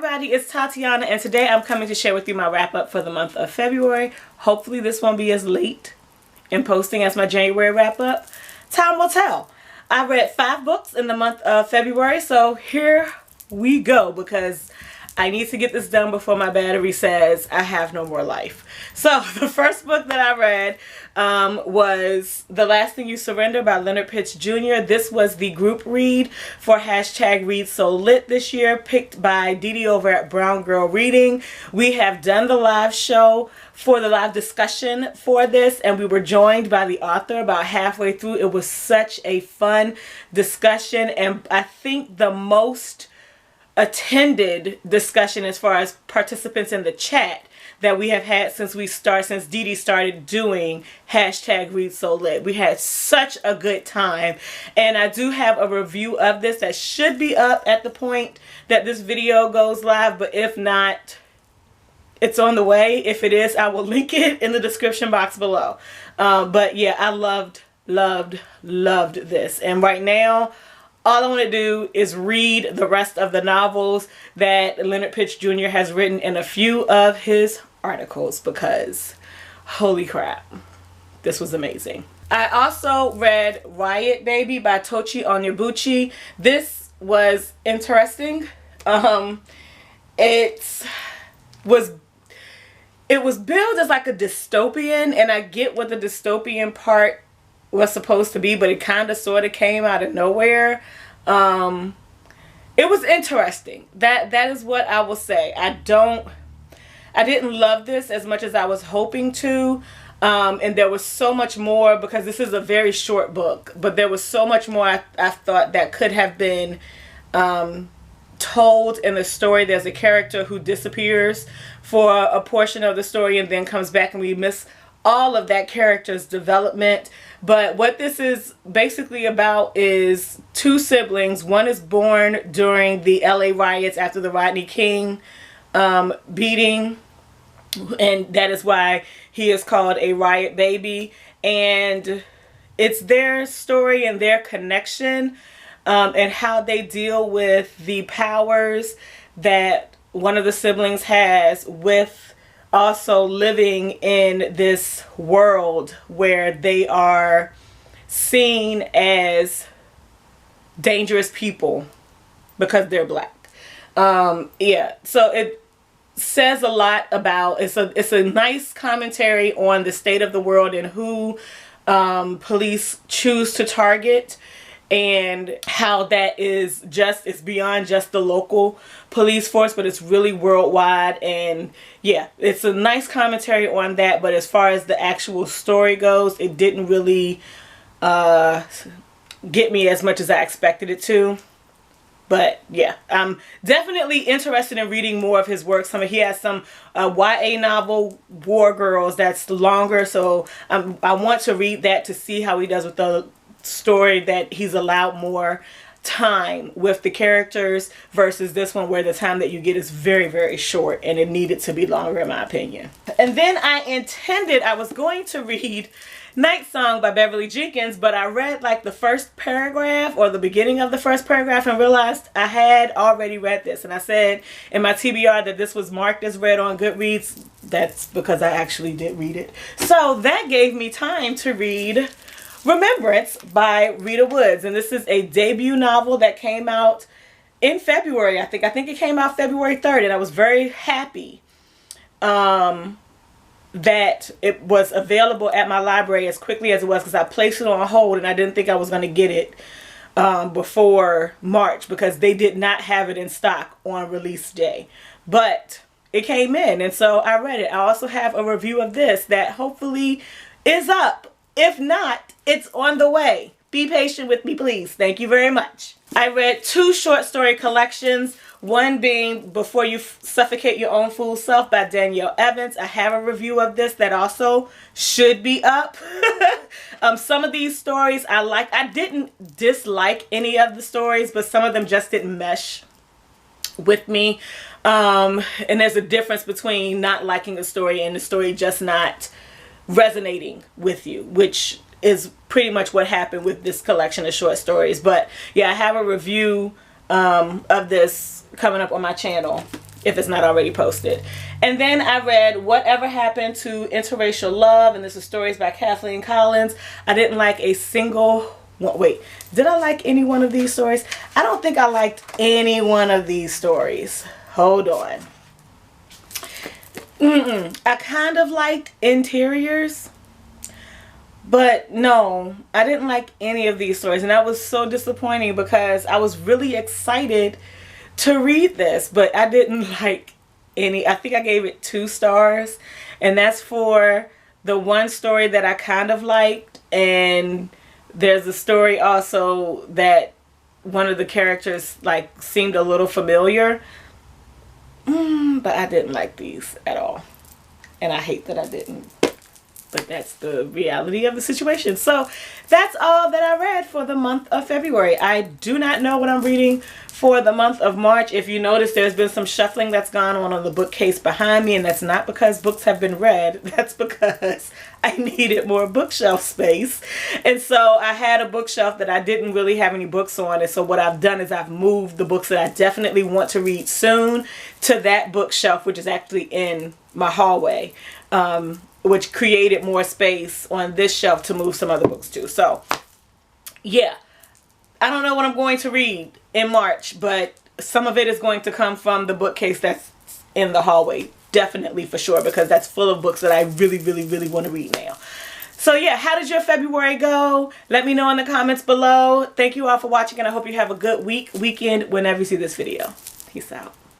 everybody, it's Tatiana, and today I'm coming to share with you my wrap up for the month of February. Hopefully this won't be as late in posting as my January wrap up. Time will tell. I read 5 books in the month of February, so here we go because I need to get this done before my battery says I have no more life. So the first book that I read was The Last Thing You Surrender by Leonard Pitts Jr. This was the group read for #ReadSoLit this year, picked by Dee over at Brown Girl Reading. We have done the live show for the live discussion for this, and we were joined by the author about halfway through. It was such a fun discussion, and I think the most attended discussion as far as participants in the chat that we have had since Dee started doing #ReadSoLit. We had such a good time, and I do have a review of this that should be up at the point that this video goes live, but if not, it's on the way. If it is, I will link it in the description box below. But yeah, I loved this, and right now all I want to do is read the rest of the novels that Leonard Pitts Jr. has written in a few of his articles because holy crap, this was amazing. I also read Riot Baby by Tochi Onyebuchi. This was interesting. It was billed as like a dystopian, and I get what the dystopian part was supposed to be, but it kind of sort of came out of nowhere. It was interesting. That is what I will say. I didn't love this as much as I was hoping to, and there was so much more because this is a very short book, but there was so much more I thought that could have been told in the story. There's a character who disappears for a portion of the story and then comes back, and we miss all of that character's development. But what this is basically about is 2 siblings. One is born during the LA riots after the Rodney King beating, and that is why he is called a Riot Baby. And it's their story and their connection, and how they deal with the powers that one of the siblings has, with also living in this world where they are seen as dangerous people because they're black. Yeah, so it says a lot about, it's a nice commentary on the state of the world and who police choose to target, and how that is it's beyond just the local police force, but it's really worldwide. And yeah, it's a nice commentary on that, but as far as the actual story goes, it didn't really get me as much as I expected it to. But yeah, I'm definitely interested in reading more of his work. He has some YA novel, War Girls, that's longer, so I want to read that to see how he does with the story that he's allowed more time with the characters versus this one where the time that you get is very, very short, and it needed to be longer in my opinion. And then I was going to read Night Song by Beverly Jenkins, but I read like the first paragraph or the beginning of the first paragraph and realized I had already read this, and I said in my TBR that this was marked as read on Goodreads. That's because I actually did read it. So that gave me time to read Remembrance by Rita Woods, and this is a debut novel that came out in February. I think it came out February 3rd, and I was very happy that it was available at my library as quickly as it was, because I placed it on hold and I didn't think I was going to get it before March because they did not have it in stock on release day. But it came in, and so I read it. I also have a review of this that hopefully is up. If not, it's on the way. Be patient with me, please. Thank you very much. I read 2 short story collections, one being Before You Suffocate Your Own Fool Self by Danielle Evans. I have a review of this that also should be up. Some of these stories I like. I didn't dislike any of the stories, but some of them just didn't mesh with me. And there's a difference between not liking a story and the story just not resonating with you, which is pretty much what happened with this collection of short stories. But yeah, I have a review of this coming up on my channel if it's not already posted. And then I read Whatever Happened to Interracial Love, and this is stories by Kathleen Collins. I didn't like a single one. Wait, did I like any one of these stories? I don't think I liked any one of these stories. Hold on. I kind of liked Interiors, but no, I didn't like any of these stories, and that was so disappointing because I was really excited to read this, but I didn't like any. I think I gave it 2 stars, and that's for the one story that I kind of liked, and there's a story also that one of the characters like seemed a little familiar. But I didn't like these at all. And I hate that I didn't. But that's the reality of the situation. So that's all that I read for the month of February. I do not know what I'm reading for the month of March. If you notice, there's been some shuffling that's gone on the bookcase behind me. And that's not because books have been read. That's because I needed more bookshelf space. And so I had a bookshelf that I didn't really have any books on. And so what I've done is I've moved the books that I definitely want to read soon to that bookshelf, which is actually in my hallway. Which created more space on this shelf to move some other books to. So, yeah. I don't know what I'm going to read in March, but some of it is going to come from the bookcase that's in the hallway. Definitely, for sure, because that's full of books that I really, really, really want to read now. So, yeah, how did your February go? Let me know in the comments below. Thank you all for watching, and I hope you have a good weekend, whenever you see this video. Peace out.